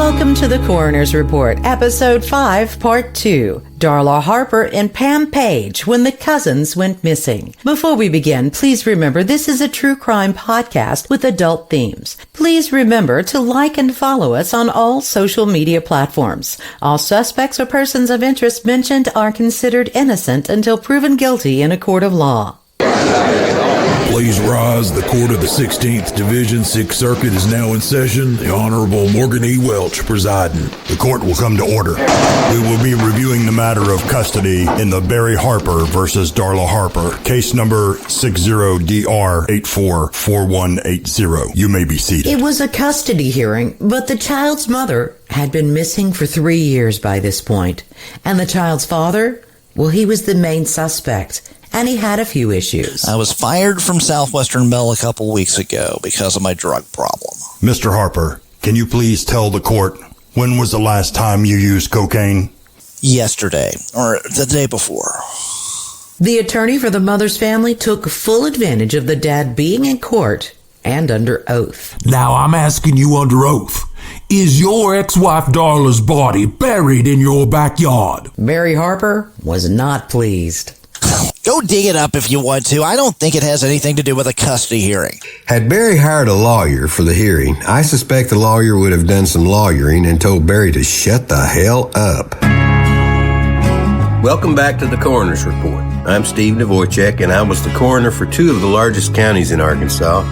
Welcome to the Coroner's Report, Episode 5, Part 2. Darla Harper and Pam Page, when the cousins went missing. Before we begin, please remember this is a true crime podcast with adult themes. Please remember to like and follow us on all social media platforms. All suspects or persons of interest mentioned are considered innocent until proven guilty in a court of law. Please rise. The Court of the 16th Division, 6th Circuit is now in session. The Honorable Morgan E. Welch presiding. The court will come to order. We will be reviewing the matter of custody in the Barry Harper versus Darla Harper, case number 60DR844180. You may be seated. It was a custody hearing, but the child's mother had been missing for 3 years by this point. And the child's father? Well, he was the main suspect. And he had a few issues. I was fired from Southwestern Bell a couple weeks ago because of my drug problem. Mr. Harper, can you please tell the court when was the last time you used cocaine? Yesterday, or the day before. The attorney for the mother's family took full advantage of the dad being in court and under oath. Now I'm asking you under oath. Is your ex-wife Darla's body buried in your backyard? Barry Harper was not pleased. Go dig it up if you want to. I don't think it has anything to do with a custody hearing. Had Barry hired a lawyer for the hearing, I suspect the lawyer would have done some lawyering and told Barry to shut the hell up. Welcome back to the Coroner's Report. I'm Steve Dvorak, and I was the coroner for two of the largest counties in Arkansas,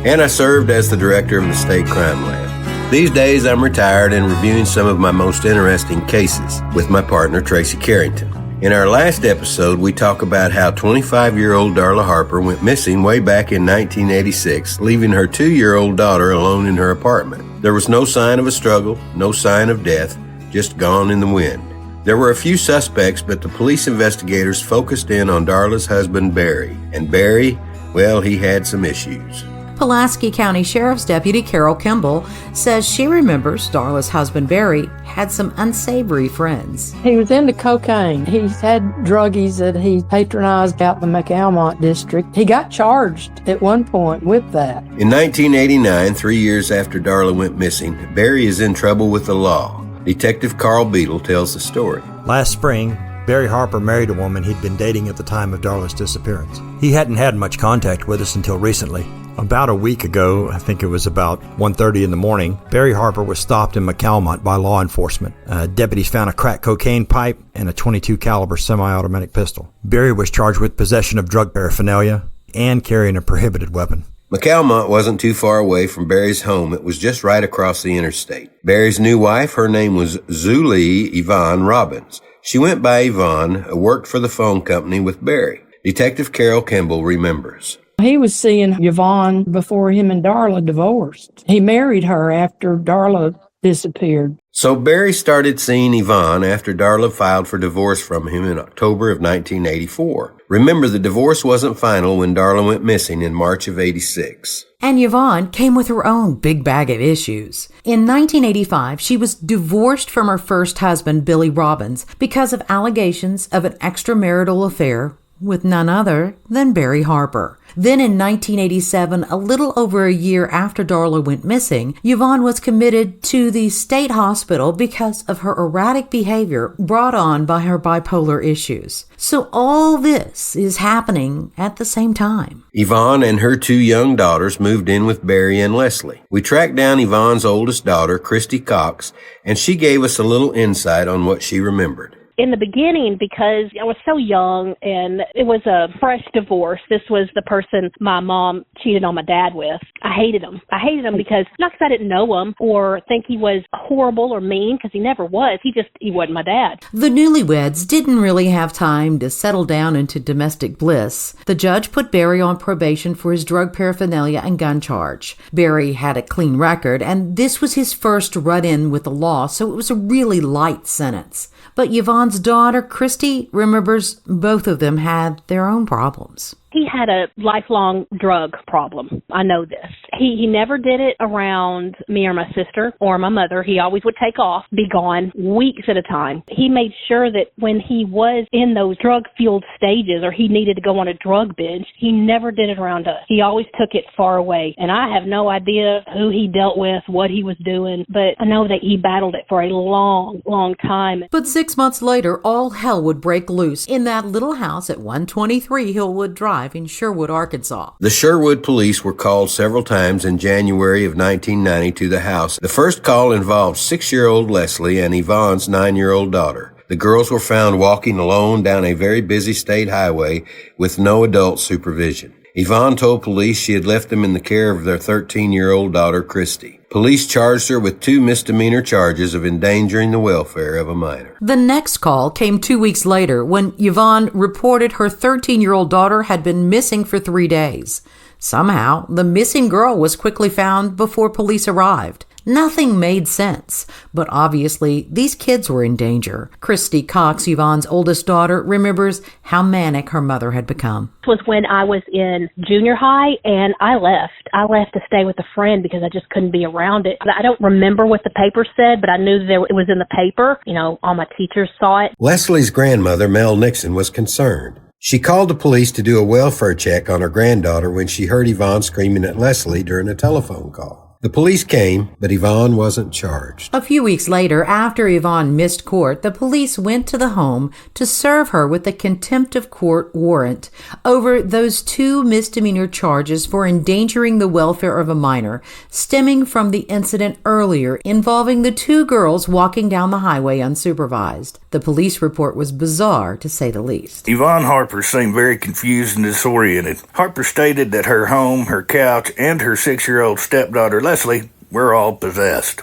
and I served as the director of the State Crime Lab. These days, I'm retired and reviewing some of my most interesting cases with my partner, Tracy Carrington. In our last episode, we talk about how 25-year-old Darla Harper went missing way back in 1986, leaving her 2-year-old daughter alone in her apartment. There was no sign of a struggle, no sign of death, just gone in the wind. There were a few suspects, but the police investigators focused in on Darla's husband, Barry. And Barry, well, he had some issues. Pulaski County Sheriff's Deputy Carol Kimball says she remembers Darla's husband Barry had some unsavory friends. He was into cocaine. He had druggies that he patronized out in the McAlmont district. He got charged at one point with that. In 1989, 3 years after Darla went missing, Barry is in trouble with the law. Detective Carl Beadle tells the story. Last spring, Barry Harper married a woman he'd been dating at the time of Darla's disappearance. He hadn't had much contact with us until recently. About a week ago, I think it was about 1:30 in the morning, Barry Harper was stopped in McAlmont by law enforcement. Deputies found a crack cocaine pipe and a .22 caliber semi-automatic pistol. Barry was charged with possession of drug paraphernalia and carrying a prohibited weapon. McAlmont wasn't too far away from Barry's home. It was just right across the interstate. Barry's new wife, her name was Zulie Yvonne Robbins. She went by Yvonne, worked for the phone company with Barry. Detective Carol Kimball remembers. He was seeing Yvonne before him and Darla divorced. He married her after Darla disappeared. So Barry started seeing Yvonne after Darla filed for divorce from him in October of 1984. Remember, the divorce wasn't final when Darla went missing in March of 86. And Yvonne came with her own big bag of issues. In 1985, she was divorced from her first husband, Billy Robbins, because of allegations of an extramarital affair with none other than Barry Harper. Then in 1987, a little over a year after Darla went missing, Yvonne was committed to the state hospital because of her erratic behavior brought on by her bipolar issues. So all this is happening at the same time. Yvonne and her 2 young daughters moved in with Barry and Leslie. We tracked down Yvonne's oldest daughter, Christy Cox, and she gave us a little insight on what she remembered. In the beginning, because I was so young and it was a fresh divorce. This was the person my mom cheated on my dad with. I hated him. I hated him because, not because I didn't know him or think he was horrible or mean, because he never was. He wasn't my dad. The newlyweds didn't really have time to settle down into domestic bliss. The judge put Barry on probation for his drug paraphernalia and gun charge. Barry had a clean record, and this was his first run-in with the law, so it was a really light sentence. But Yvonne's daughter, Christy, remembers both of them had their own problems. He had a lifelong drug problem. I know this. He never did it around me or my sister or my mother. He always would take off, be gone weeks at a time. He made sure that when he was in those drug-fueled stages or he needed to go on a drug binge, he never did it around us. He always took it far away. And I have no idea who he dealt with, what he was doing, but I know that he battled it for a long, long time. But 6 months later, all hell would break loose in that little house at 123 Hillwood Drive in Sherwood, Arkansas. The Sherwood police were called several times in January of 1990 to the house. The first call involved 6-year-old Leslie and Yvonne's 9-year-old daughter. The girls were found walking alone down a very busy state highway with no adult supervision. Yvonne told police she had left them in the care of their 13-year-old daughter, Christy. Police charged her with 2 misdemeanor charges of endangering the welfare of a minor. The next call came 2 weeks later when Yvonne reported her 13-year-old daughter had been missing for 3 days. Somehow, the missing girl was quickly found before police arrived. Nothing made sense, but obviously these kids were in danger. Christy Cox, Yvonne's oldest daughter, remembers how manic her mother had become. It was when I was in junior high and I left. I left to stay with a friend because I just couldn't be around it. I don't remember what the paper said, but I knew that it was in the paper. You know, all my teachers saw it. Leslie's grandmother, Mel Nixon, was concerned. She called the police to do a welfare check on her granddaughter when she heard Yvonne screaming at Leslie during a telephone call. The police came, but Yvonne wasn't charged. A few weeks later, after Yvonne missed court, the police went to the home to serve her with a contempt of court warrant over those 2 misdemeanor charges for endangering the welfare of a minor, stemming from the incident earlier involving the 2 girls walking down the highway unsupervised. The police report was bizarre, to say the least. Yvonne Harper seemed very confused and disoriented. Harper stated that her home, her couch, and her 6-year-old stepdaughter Leslie were all possessed.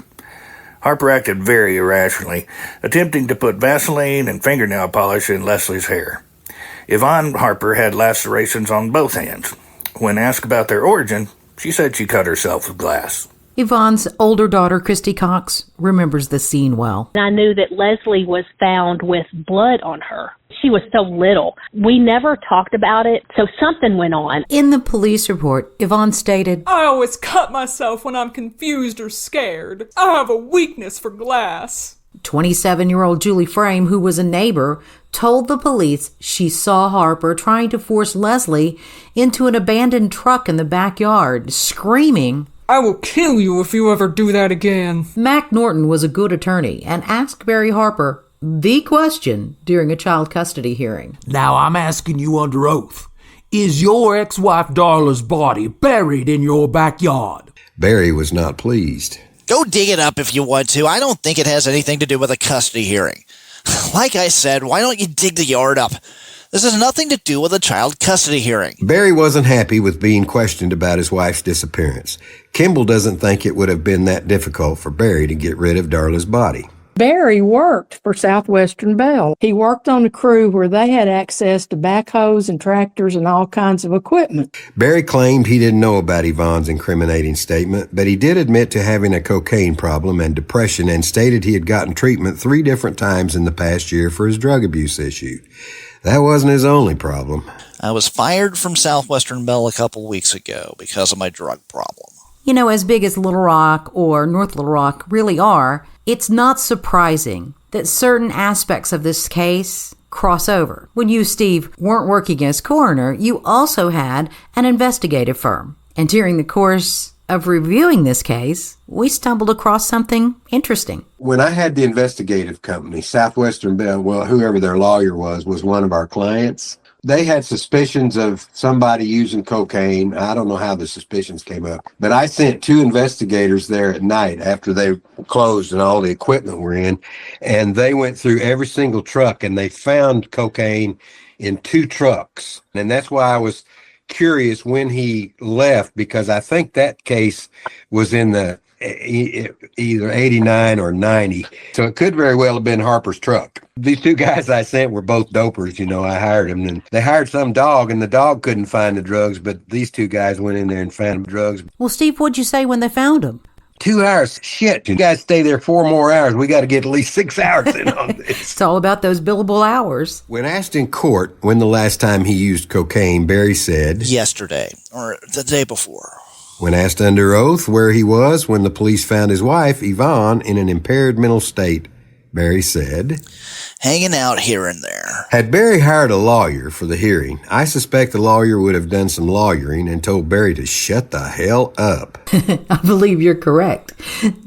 Harper acted very irrationally, attempting to put Vaseline and fingernail polish in Leslie's hair. Yvonne Harper had lacerations on both hands. When asked about their origin, she said she cut herself with glass. Yvonne's older daughter, Christy Cox, remembers the scene well. I knew that Leslie was found with blood on her. She was so little. We never talked about it, so something went on. In the police report, Yvonne stated, I always cut myself when I'm confused or scared. I have a weakness for glass. 27-year-old Julie Frame, who was a neighbor, told the police she saw Harper trying to force Leslie into an abandoned truck in the backyard, screaming, I will kill you if you ever do that again. Mac Norton was a good attorney and asked Barry Harper the question during a child custody hearing. Now I'm asking you under oath. Is your ex-wife Darla's body buried in your backyard? Barry was not pleased. Go dig it up if you want to. I don't think it has anything to do with a custody hearing. Like I said, why don't you dig the yard up? This has nothing to do with a child custody hearing. Barry wasn't happy with being questioned about his wife's disappearance. Kimball doesn't think it would have been that difficult for Barry to get rid of Darla's body. Barry worked for Southwestern Bell. He worked on a crew where they had access to backhoes and tractors and all kinds of equipment. Barry claimed he didn't know about Yvonne's incriminating statement, but he did admit to having a cocaine problem and depression and stated he had gotten treatment 3 different times in the past year for his drug abuse issue. That wasn't his only problem. I was fired from Southwestern Bell a couple weeks ago because of my drug problem. You know, as big as Little Rock or North Little Rock really are, it's not surprising that certain aspects of this case cross over. When you, Steve, weren't working as coroner, you also had an investigative firm. And during the course of reviewing this case, we stumbled across something interesting. When I had the investigative company, Southwestern Bell, well, whoever their lawyer was one of our clients. They had suspicions of somebody using cocaine. I don't know how the suspicions came up, but I sent 2 investigators there at night after they closed and all the equipment were in, and they went through every single truck and they found cocaine in 2 trucks. And that's why I was curious when he left, because I think that case was in the either 89 or 90. So it could very well have been Harper's truck. These 2 guys I sent were both dopers. You know, I hired them, and they hired some dog, and the dog couldn't find the drugs, but these 2 guys went in there and found drugs. Well, Steve, what'd you say when they found them? 2 hours? Shit, you guys stay there 4 more hours. We got to get at least 6 hours in on this. It's all about those billable hours. When asked in court when the last time he used cocaine, Barry said, Yesterday, or the day before. When asked under oath where he was when the police found his wife, Yvonne, in an impaired mental state, Barry said, Hanging out here and there. Had Barry hired a lawyer for the hearing, I suspect the lawyer would have done some lawyering and told Barry to shut the hell up. I believe you're correct.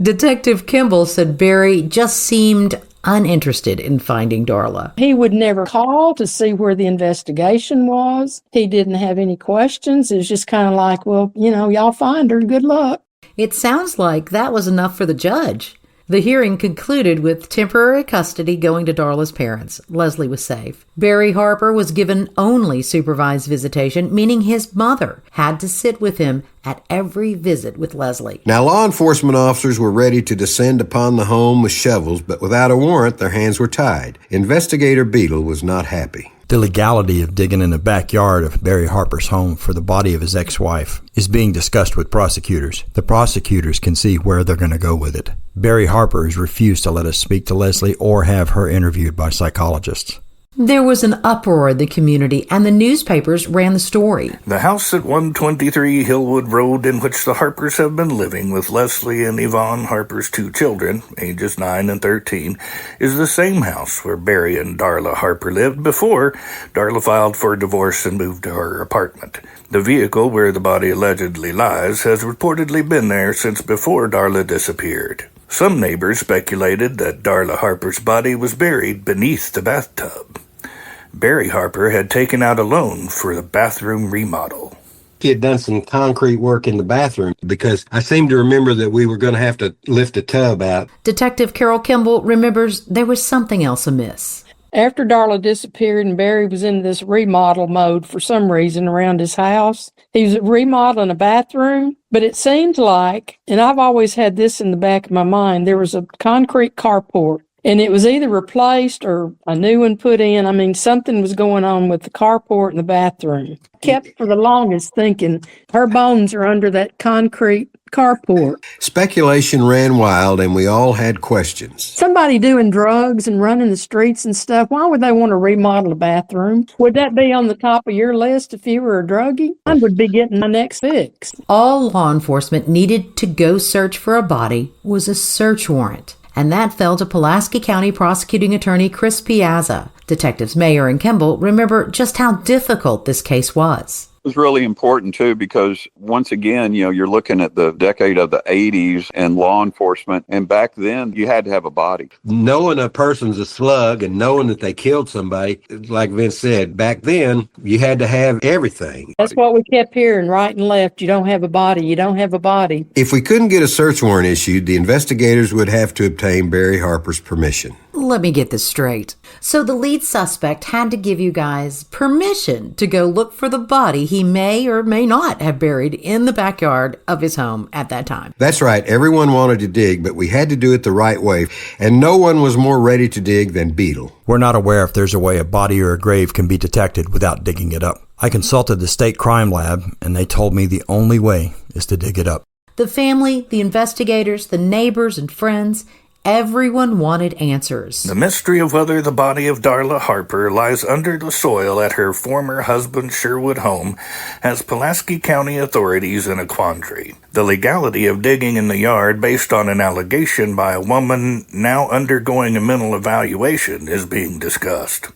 Detective Kimball said Barry just seemed uninterested in finding Darla. He would never call to see where the investigation was. He didn't have any questions. It was just kind of like, well, y'all find her. Good luck. It sounds like that was enough for the judge. The hearing concluded with temporary custody going to Darla's parents. Leslie was safe. Barry Harper was given only supervised visitation, meaning his mother had to sit with him at every visit with Leslie. Now, law enforcement officers were ready to descend upon the home with shovels, but without a warrant, their hands were tied. Investigator Beadle was not happy. The legality of digging in the backyard of Barry Harper's home for the body of his ex-wife is being discussed with prosecutors. The prosecutors can see where they're going to go with it. Barry Harper has refused to let us speak to Leslie or have her interviewed by psychologists. There was an uproar in the community, and the newspapers ran the story. The house at 123 Hillwood Road, in which the Harpers have been living with Leslie and Yvonne Harper's 2 children, ages 9 and 13, is the same house where Barry and Darla Harper lived before Darla filed for divorce and moved to her apartment. The vehicle where the body allegedly lies has reportedly been there since before Darla disappeared. Some neighbors speculated that Darla Harper's body was buried beneath the bathtub. Barry Harper had taken out a loan for the bathroom remodel. He had done some concrete work in the bathroom because I seem to remember that we were going to have to lift a tub out. Detective Carol Kimball remembers there was something else amiss. After Darla disappeared and Barry was in this remodel mode for some reason around his house, he was remodeling a bathroom, but it seemed like, and I've always had this in the back of my mind, there was a concrete carport. And it was either replaced or a new one put in. I mean, something was going on with the carport and the bathroom. Kept for the longest thinking, her bones are under that concrete carport. Speculation ran wild, and we all had questions. Somebody doing drugs and running the streets and stuff, why would they want to remodel a bathroom? Would that be on the top of your list if you were a druggie? I would be getting my next fix. All law enforcement needed to go search for a body was a search warrant. And that fell to Pulaski County Prosecuting Attorney Chris Piazza. Detectives Mayer and Kimball remember just how difficult this case was. It was really important, too, because once again, you're looking at the decade of the 80s and law enforcement. And back then, you had to have a body. Knowing a person's a slug and knowing that they killed somebody, like Vince said, back then, you had to have everything. That's what we kept hearing right and left. You don't have a body. You don't have a body. If we couldn't get a search warrant issued, the investigators would have to obtain Barry Harper's permission. Let me get this straight. So the lead suspect had to give you guys permission to go look for the body he may or may not have buried in the backyard of his home at that time. That's right. Everyone wanted to dig, but we had to do it the right way, and no one was more ready to dig than Beadle. We're not aware if there's a way a body or a grave can be detected without digging it up. I consulted the state crime lab, and they told me the only way is to dig it up. The family, the investigators, the neighbors and friends, everyone wanted answers. The mystery of whether the body of Darla Harper lies under the soil at her former husband's Sherwood home has Pulaski County authorities in a quandary. The legality of digging in the yard based on an allegation by a woman now undergoing a mental evaluation is being discussed.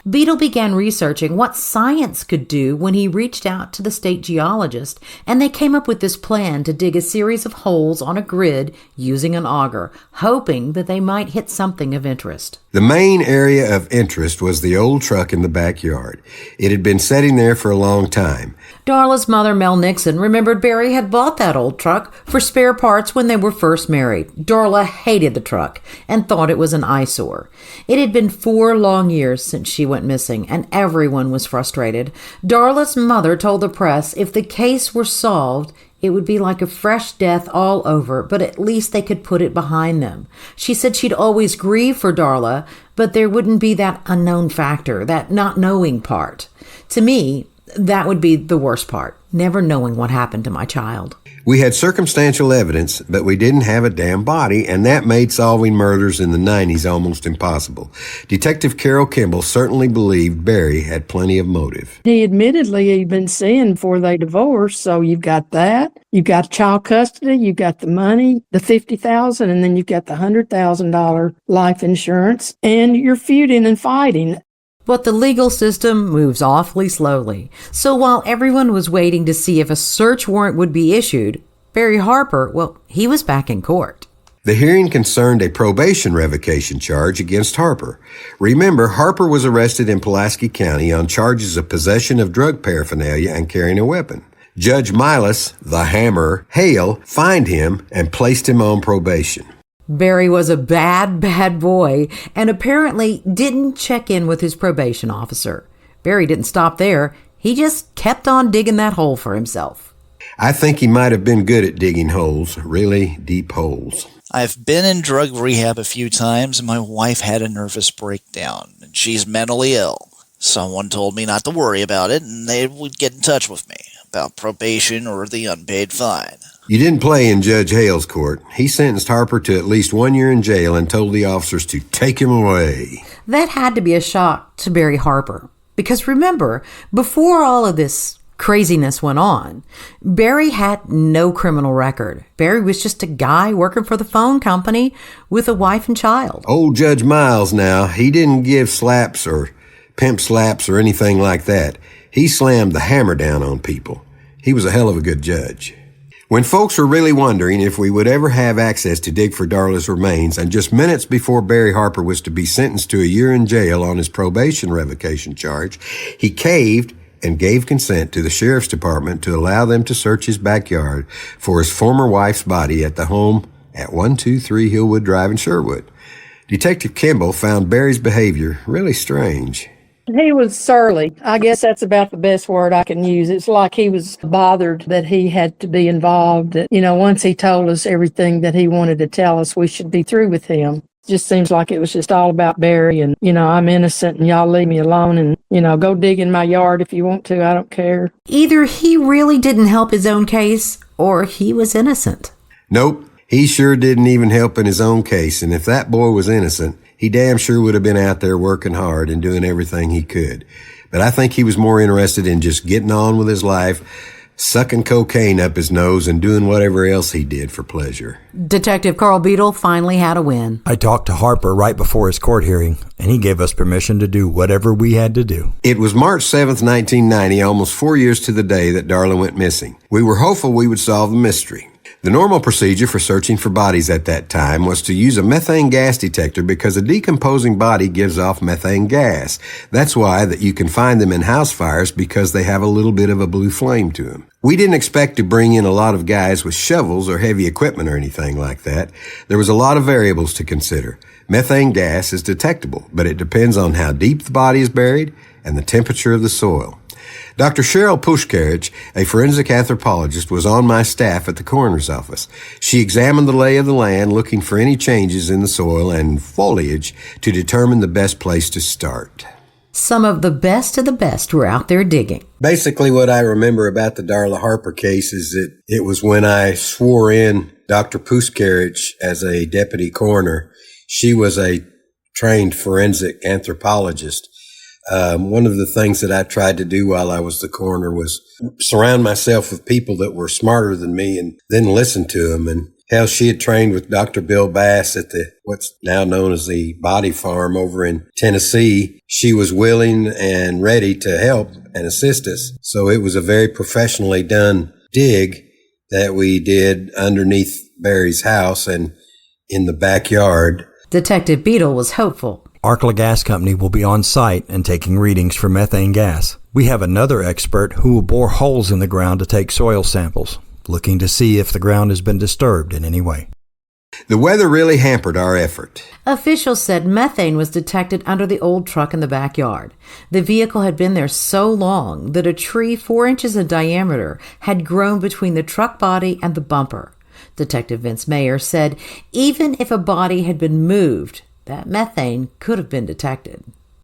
Beadle began researching what science could do when he reached out to the state geologist, and they came up with this plan to dig a series of holes on a grid using an auger, hoping that they might hit something of interest. The main area of interest was the old truck in the backyard. It had been sitting there for a long time. Darla's mother, Mel Nixon, remembered Barry had bought that old truck for spare parts when they were first married. Darla hated the truck and thought it was an eyesore. It had been 4 long years since she went missing, and everyone was frustrated. Darla's mother told the press if the case were solved, it would be like a fresh death all over, but at least they could put it behind them. She said she'd always grieve for Darla, but there wouldn't be that unknown factor, that not knowing part. To me, that would be the worst part, never knowing what happened to my child. We had circumstantial evidence, but we didn't have a damn body, and that made solving murders in the 90s almost impossible. Detective Carol Kimball certainly believed Barry had plenty of motive. He admittedly he'd been seeing before they divorced, so you've got that. You've got child custody, you've got the money, the $50,000, and then you've got the $100,000 life insurance, and you're feuding and fighting. But the legal system moves awfully slowly. So while everyone was waiting to see if a search warrant would be issued, Barry Harper, well, he was back in court. The hearing concerned a probation revocation charge against Harper. Remember, Harper was arrested in Pulaski County on charges of possession of drug paraphernalia and carrying a weapon. Judge Milas, the Hammer, Hale, fined him and placed him on probation. Barry was a bad boy and apparently didn't check in with his probation officer. Barry didn't stop there. He just kept on digging that hole for himself. I think he might have been good at digging holes, really deep holes. I've been in drug rehab a few times, and my wife had a nervous breakdown, and she's mentally ill. Someone told me not to worry about it, and they would get in touch with me about probation or the unpaid fine. You didn't play in Judge Hale's court. He sentenced Harper to at least 1 year in jail and told the officers to take him away. That had to be a shock to Barry Harper. Because remember, before all of this craziness went on, Barry had no criminal record. Barry was just a guy working for the phone company with a wife and child. Old Judge Miles now, he didn't give slaps or pimp slaps or anything like that. He slammed the hammer down on people. He was a hell of a good judge. When folks were really wondering if we would ever have access to dig for Darla's remains, and just minutes before Barry Harper was to be sentenced to a year in jail on his probation revocation charge, he caved and gave consent to the sheriff's department to allow them to search his backyard for his former wife's body at the home at 123 Hillwood Drive in Sherwood. Detective Kimball found Barry's behavior really strange. He was surly. I guess that's about the best word I can use. It's like he was bothered that he had to be involved. That, once he told us everything that he wanted to tell us, we should be through with him. Just seems like it was just all about Barry and, I'm innocent and y'all leave me alone and, go dig in my yard if you want to. I don't care. Either he really didn't help his own case or he was innocent. Nope. He sure didn't even help in his own case. And if that boy was innocent, he damn sure would have been out there working hard and doing everything he could. But I think he was more interested in just getting on with his life, sucking cocaine up his nose, and doing whatever else he did for pleasure. Detective Carl Beadle finally had a win. I talked to Harper right before his court hearing, and he gave us permission to do whatever we had to do. It was March 7th, 1990, almost 4 years to the day that Darla went missing. We were hopeful we would solve the mystery. The normal procedure for searching for bodies at that time was to use a methane gas detector because a decomposing body gives off methane gas. That's why that you can find them in house fires, because they have a little bit of a blue flame to them. We didn't expect to bring in a lot of guys with shovels or heavy equipment or anything like that. There was a lot of variables to consider. Methane gas is detectable, but it depends on how deep the body is buried and the temperature of the soil. Dr. Cheryl Pushkarich, a forensic anthropologist, was on my staff at the coroner's office. She examined the lay of the land, looking for any changes in the soil and foliage to determine the best place to start. Some of the best were out there digging. Basically, what I remember about the Darla Harper case is that it was when I swore in Dr. Pushkarich as a deputy coroner. She was a trained forensic anthropologist. One of the things that I tried to do while I was the coroner was surround myself with people that were smarter than me and then listen to them. And hell, she had trained with Dr. Bill Bass at what's now known as the Body Farm over in Tennessee. She was willing and ready to help and assist us. So it was a very professionally done dig that we did underneath Barry's house and in the backyard. Detective Beadle was hopeful. Arkla Gas Company will be on site and taking readings for methane gas. We have another expert who will bore holes in the ground to take soil samples, looking to see if the ground has been disturbed in any way. The weather really hampered our effort. Officials said methane was detected under the old truck in the backyard. The vehicle had been there so long that a tree 4 inches in diameter had grown between the truck body and the bumper. Detective Vince Mayer said even if a body had been moved, that methane could have been detected.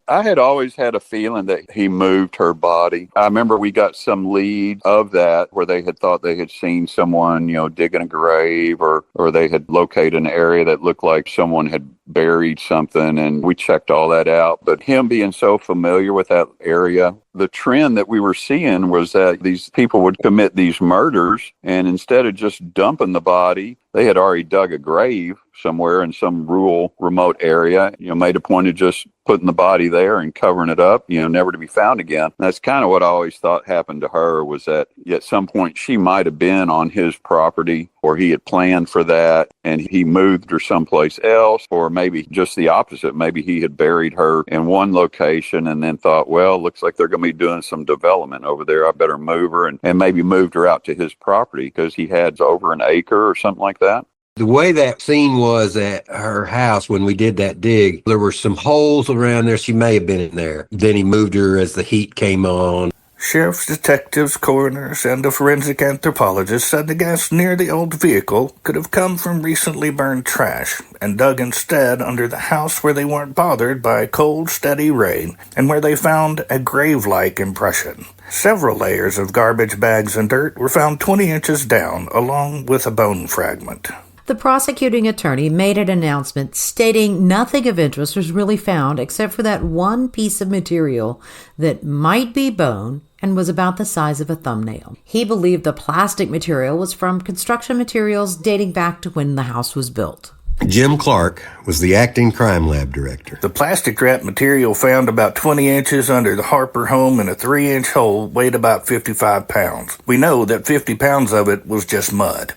I had always had a feeling that he moved her body. I remember we got some lead of that where they had thought they had seen someone, digging a grave or they had located an area that looked like someone had buried something, and we checked all that out. But him being so familiar with that area, the trend that we were seeing was that these people would commit these murders, and instead of just dumping the body, they had already dug a grave somewhere in some rural, remote area, made a point of just putting the body there and covering it up, never to be found again. And that's kind of what I always thought happened to her, was that at some point she might have been on his property, or he had planned for that and he moved her someplace else, or maybe just the opposite. Maybe he had buried her in one location and then thought, well, looks like they're going to be doing some development over there. I better move her, and maybe moved her out to his property because he had over an acre or something like that. The way that scene was at her house when we did that dig, there were some holes around there. She may have been in there. Then he moved her as the heat came on. Sheriff's detectives, coroners, and a forensic anthropologist said the gas near the old vehicle could have come from recently burned trash and dug instead under the house where they weren't bothered by cold, steady rain and where they found a grave-like impression. Several layers of garbage bags and dirt were found 20 inches down, along with a bone fragment. The prosecuting attorney made an announcement stating nothing of interest was really found except for that one piece of material that might be bone and was about the size of a thumbnail. He believed the plastic material was from construction materials dating back to when the house was built. Jim Clark was the acting crime lab director. The plastic wrap material found about 20 inches under the Harper home in a 3-inch hole weighed about 55 pounds. We know that 50 pounds of it was just mud.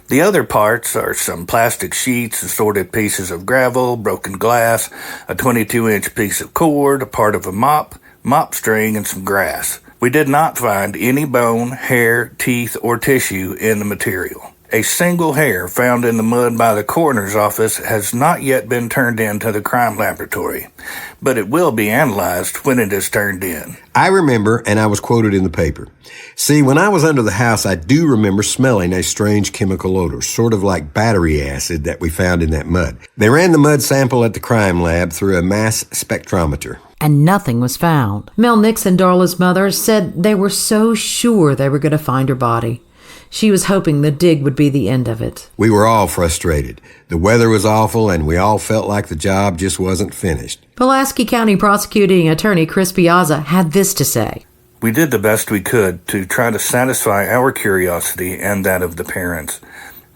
The other parts are some plastic sheets, assorted pieces of gravel, broken glass, a 22-inch piece of cord, a part of a mop string, and some grass. We did not find any bone, hair, teeth, or tissue in the material. A single hair found in the mud by the coroner's office has not yet been turned in to the crime laboratory, but it will be analyzed when it is turned in. I remember, and I was quoted in the paper. See, when I was under the house, I do remember smelling a strange chemical odor, sort of like battery acid that we found in that mud. They ran the mud sample at the crime lab through a mass spectrometer. And nothing was found. Mel Nixon, Darla's mother, said they were so sure they were going to find her body. She was hoping the dig would be the end of it. We were all frustrated. The weather was awful, and we all felt like the job just wasn't finished. Pulaski County prosecuting attorney Chris Piazza had this to say. We did the best we could to try to satisfy our curiosity and that of the parents.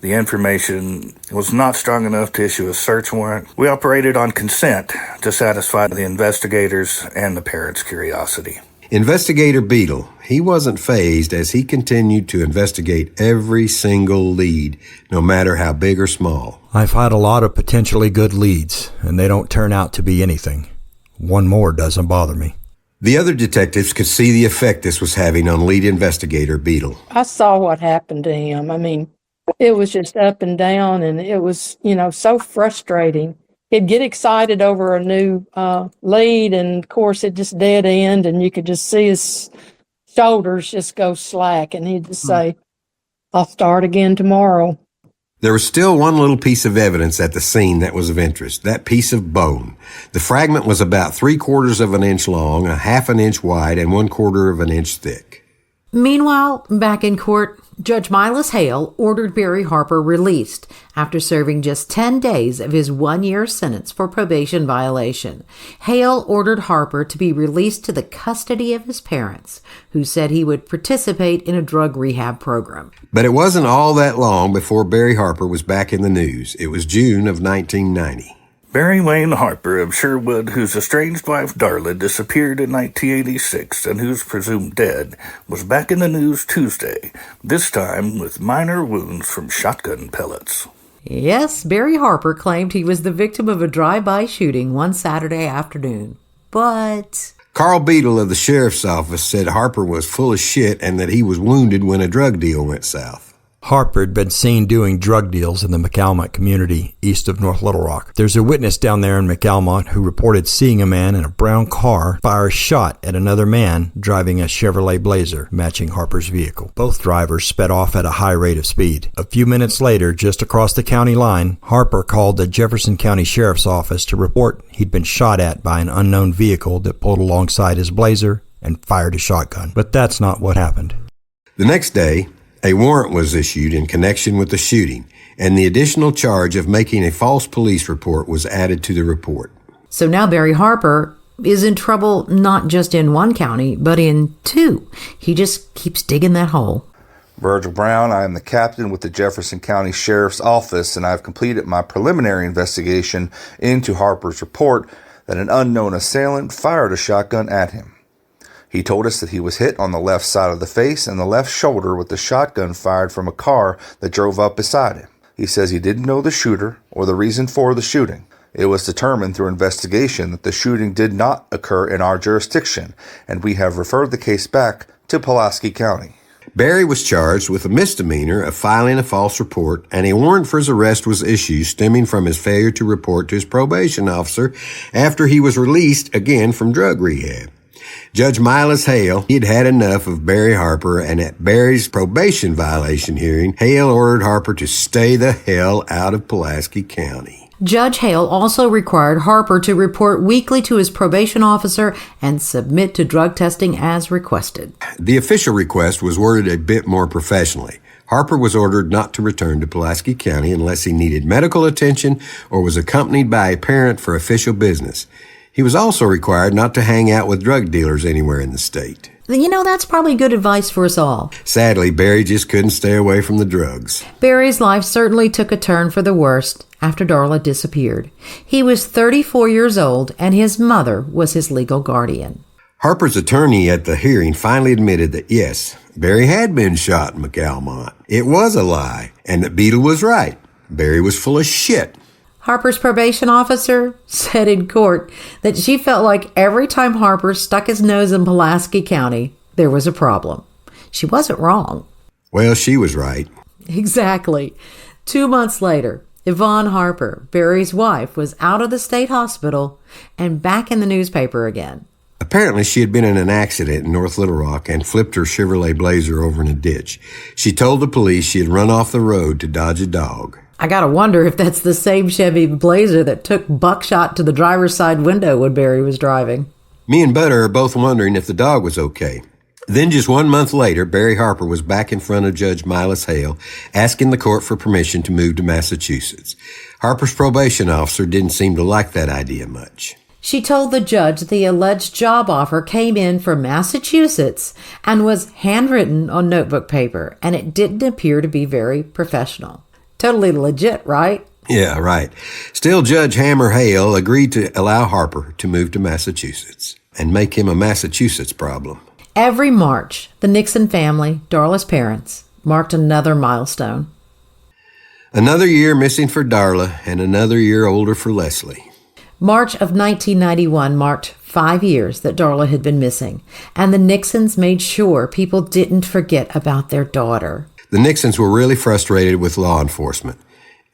The information was not strong enough to issue a search warrant. We operated on consent to satisfy the investigators and the parents' curiosity. Investigator Beadle, he wasn't fazed as he continued to investigate every single lead, no matter how big or small. I've had a lot of potentially good leads, and they don't turn out to be anything. One more doesn't bother me. The other detectives could see the effect this was having on lead investigator Beadle. I saw what happened to him. I mean, it was just up and down, and it was, so frustrating. He'd get excited over a new lead, and of course it just dead end, and you could just see his shoulders just go slack, and he'd just say, I'll start again tomorrow. There was still one little piece of evidence at the scene that was of interest, that piece of bone. The fragment was about 3/4 of an inch long, 1/2 inch wide, and 1/4 of an inch thick. Meanwhile, back in court, Judge Milas Hale ordered Barry Harper released after serving just 10 days of his 1-year sentence for probation violation. Hale ordered Harper to be released to the custody of his parents, who said he would participate in a drug rehab program. But it wasn't all that long before Barry Harper was back in the news. It was June of 1990. Barry Wayne Harper of Sherwood, whose estranged wife Darla disappeared in 1986 and who's presumed dead, was back in the news Tuesday, this time with minor wounds from shotgun pellets. Yes, Barry Harper claimed he was the victim of a drive-by shooting one Saturday afternoon. But Carl Beadle of the sheriff's office said Harper was full of shit and that he was wounded when a drug deal went south. Harper had been seen doing drug deals in the McAlmont community east of North Little Rock. There's a witness down there in McAlmont who reported seeing a man in a brown car fire a shot at another man driving a Chevrolet Blazer matching Harper's vehicle. Both drivers sped off at a high rate of speed. A few minutes later, just across the county line, Harper called the Jefferson County Sheriff's Office to report he'd been shot at by an unknown vehicle that pulled alongside his Blazer and fired a shotgun. But that's not what happened. The next day, a warrant was issued in connection with the shooting, and the additional charge of making a false police report was added to the report. So now Barry Harper is in trouble not just in one county, but in two. He just keeps digging that hole. Virgil Brown, I am the captain with the Jefferson County Sheriff's Office, and I have completed my preliminary investigation into Harper's report that an unknown assailant fired a shotgun at him. He told us that he was hit on the left side of the face and the left shoulder with the shotgun fired from a car that drove up beside him. He says he didn't know the shooter or the reason for the shooting. It was determined through investigation that the shooting did not occur in our jurisdiction, and we have referred the case back to Pulaski County. Barry was charged with a misdemeanor of filing a false report, and a warrant for his arrest was issued stemming from his failure to report to his probation officer after he was released again from drug rehab. Judge Milas Hale, he'd had enough of Barry Harper, and at Barry's probation violation hearing, Hale ordered Harper to stay the hell out of Pulaski County. Judge Hale also required Harper to report weekly to his probation officer and submit to drug testing as requested. The official request was worded a bit more professionally. Harper was ordered not to return to Pulaski County unless he needed medical attention or was accompanied by a parent for official business. He was also required not to hang out with drug dealers anywhere in the state. You know, that's probably good advice for us all. Sadly, Barry just couldn't stay away from the drugs. Barry's life certainly took a turn for the worst after Darla disappeared. He was 34 years old, and his mother was his legal guardian. Harper's attorney at the hearing finally admitted that, yes, Barry had been shot in McAlmont. It was a lie, and that Beadle was right. Barry was full of shit. Harper's probation officer said in court that she felt like every time Harper stuck his nose in Pulaski County, there was a problem. She wasn't wrong. Well, she was right. Exactly. 2 months later, Yvonne Harper, Barry's wife, was out of the state hospital and back in the newspaper again. Apparently, she had been in an accident in North Little Rock and flipped her Chevrolet Blazer over in a ditch. She told the police she had run off the road to dodge a dog. I gotta wonder if that's the same Chevy Blazer that took buckshot to the driver's side window when Barry was driving. Me and Butter are both wondering if the dog was okay. Then just 1 month later, Barry Harper was back in front of Judge Milas Hale, asking the court for permission to move to Massachusetts. Harper's probation officer didn't seem to like that idea much. She told the judge the alleged job offer came in from Massachusetts and was handwritten on notebook paper, and it didn't appear to be very professional. Totally legit, right? Yeah, right. Still, Judge Hammer Hale agreed to allow Harper to move to Massachusetts and make him a Massachusetts problem. Every March, the Nixon family, Darla's parents, marked another milestone. Another year missing for Darla and another year older for Leslie. March of 1991 marked 5 years that Darla had been missing, and the Nixons made sure people didn't forget about their daughter. The Nixons were really frustrated with law enforcement.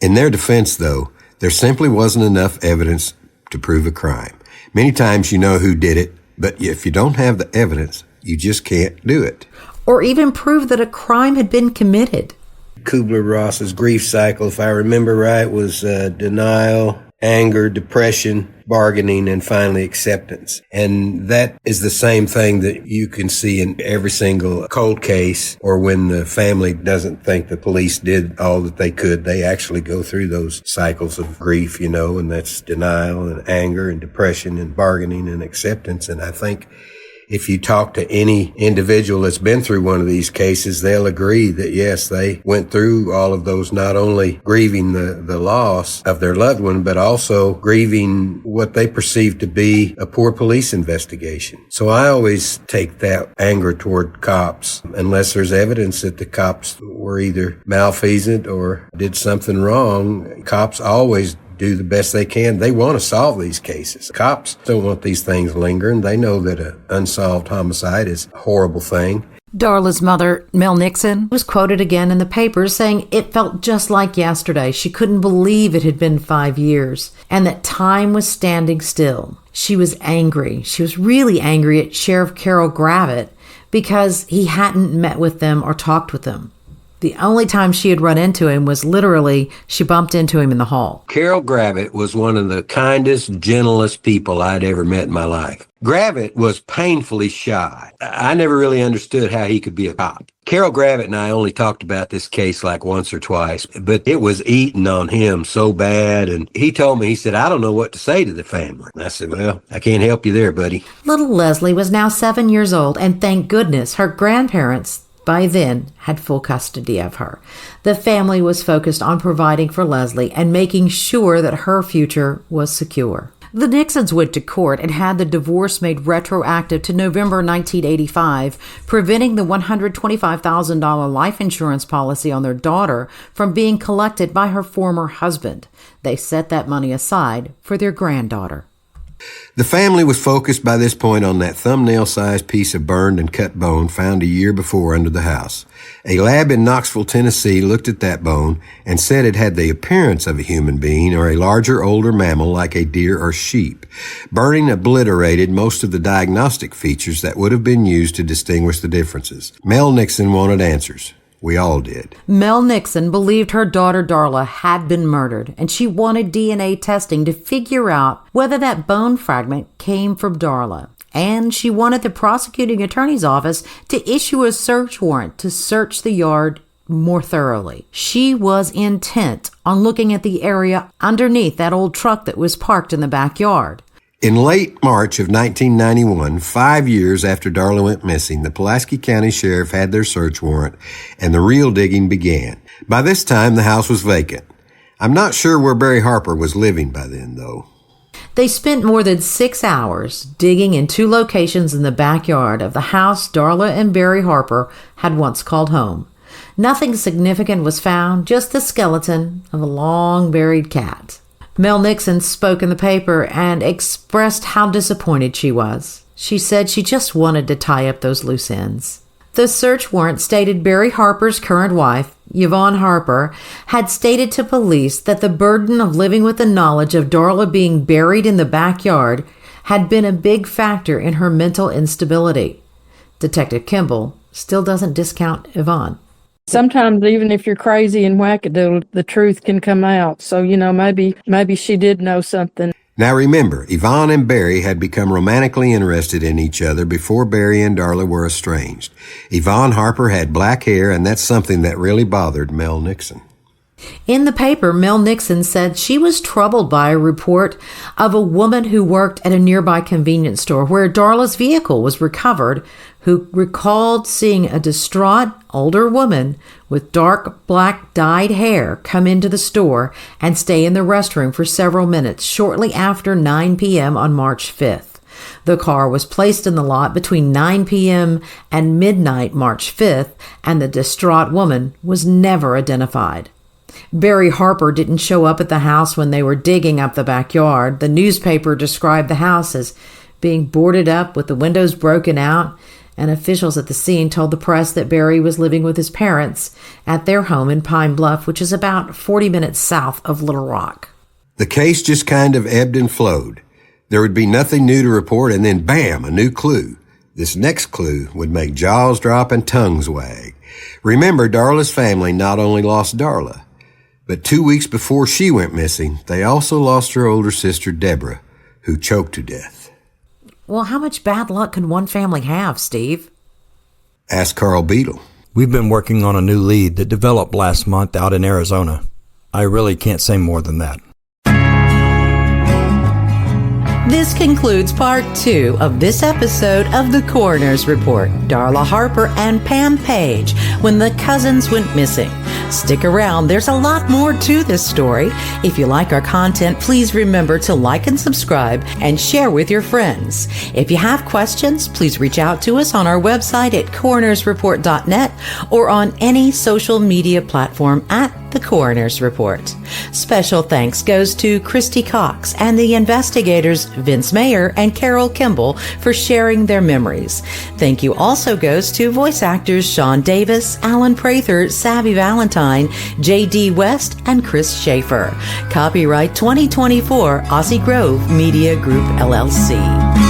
In their defense, though, there simply wasn't enough evidence to prove a crime. Many times you know who did it, but if you don't have the evidence, you just can't do it. Or even prove that a crime had been committed. Kubler-Ross's grief cycle, if I remember right, was denial, anger, depression, bargaining, and finally acceptance. And that is the same thing that you can see in every single cold case, or when the family doesn't think the police did all that they could. They actually go through those cycles of grief, and that's denial and anger and depression and bargaining and acceptance. And I think if you talk to any individual that's been through one of these cases, they'll agree that, yes, they went through all of those, not only grieving the loss of their loved one, but also grieving what they perceive to be a poor police investigation. So I always take that anger toward cops, unless there's evidence that the cops were either malfeasant or did something wrong. Cops always do the best they can. They want to solve these cases. Cops don't want these things lingering. They know that an unsolved homicide is a horrible thing. Darla's mother, Mel Nixon, was quoted again in the papers saying it felt just like yesterday. She couldn't believe it had been 5 years and that time was standing still. She was angry. She was really angry at Sheriff Carol Gravitt because he hadn't met with them or talked with them. The only time she had run into him was literally she bumped into him in the hall. Carol Gravitt was one of the kindest, gentlest people I'd ever met in my life. Gravitt was painfully shy. I never really understood how he could be a cop. Carol Gravitt and I only talked about this case like once or twice, but it was eating on him so bad. And he told me, he said, I don't know what to say to the family. And I said, well, I can't help you there, buddy. Little Leslie was now 7 years old, and thank goodness her grandparents by then had full custody of her. The family was focused on providing for Leslie and making sure that her future was secure. The Nixons went to court and had the divorce made retroactive to November 1985, preventing the $125,000 life insurance policy on their daughter from being collected by her former husband. They set that money aside for their granddaughter. The family was focused by this point on that thumbnail-sized piece of burned and cut bone found a year before under the house. A lab in Knoxville, Tennessee looked at that bone and said it had the appearance of a human being or a larger, older mammal like a deer or sheep. Burning obliterated most of the diagnostic features that would have been used to distinguish the differences. Mel Nixon wanted answers. We all did. Mel Nixon believed her daughter Darla had been murdered, and she wanted DNA testing to figure out whether that bone fragment came from Darla. And she wanted the prosecuting attorney's office to issue a search warrant to search the yard more thoroughly. She was intent on looking at the area underneath that old truck that was parked in the backyard. In late March of 1991, 5 years after Darla went missing, the Pulaski County Sheriff had their search warrant, and the real digging began. By this time, the house was vacant. I'm not sure where Barry Harper was living by then, though. They spent more than 6 hours digging in 2 locations in the backyard of the house Darla and Barry Harper had once called home. Nothing significant was found, just the skeleton of a long-buried cat. Mel Nixon spoke in the paper and expressed how disappointed she was. She said she just wanted to tie up those loose ends. The search warrant stated Barry Harper's current wife, Yvonne Harper, had stated to police that the burden of living with the knowledge of Darla being buried in the backyard had been a big factor in her mental instability. Detective Kimball still doesn't discount Yvonne. Sometimes even if you're crazy and wackadoodle, the truth can come out. So, maybe she did know something. Now remember, Yvonne and Barry had become romantically interested in each other before Barry and Darla were estranged. Yvonne Harper had black hair, and that's something that really bothered Mel Nixon. In the paper, Mel Nixon said she was troubled by a report of a woman who worked at a nearby convenience store where Darla's vehicle was recovered, who recalled seeing a distraught older woman with dark black dyed hair come into the store and stay in the restroom for several minutes shortly after 9 p.m. on March 5th. The car was placed in the lot between 9 p.m. and midnight March 5th, and the distraught woman was never identified. Barry Harper didn't show up at the house when they were digging up the backyard. The newspaper described the house as being boarded up with the windows broken out, and officials at the scene told the press that Barry was living with his parents at their home in Pine Bluff, which is about 40 minutes south of Little Rock. The case just kind of ebbed and flowed. There would be nothing new to report, and then bam, a new clue. This next clue would make jaws drop and tongues wag. Remember, Darla's family not only lost Darla, but 2 weeks before she went missing, they also lost her older sister, Deborah, who choked to death. Well, how much bad luck can one family have, Steve? Ask Carl Beadle. We've been working on a new lead that developed last month out in Arizona. I really can't say more than that. This concludes part 2 of this episode of The Coroner's Report, Darla Harper and Pam Page, when the cousins went missing. Stick around, there's a lot more to this story. If you like our content, please remember to like and subscribe and share with your friends. If you have questions, please reach out to us on our website at coronersreport.net or on any social media platform at The Coroner's Report. Special thanks goes to Christy Cox and the investigators Vince Mayer and Carol Kimball for sharing their memories. Thank you also goes to voice actors Sean Davis, Alan Prather, Savvy Valentine, J.D. West, and Chris Schaefer. Copyright 2024 Aussie Grove Media Group, LLC.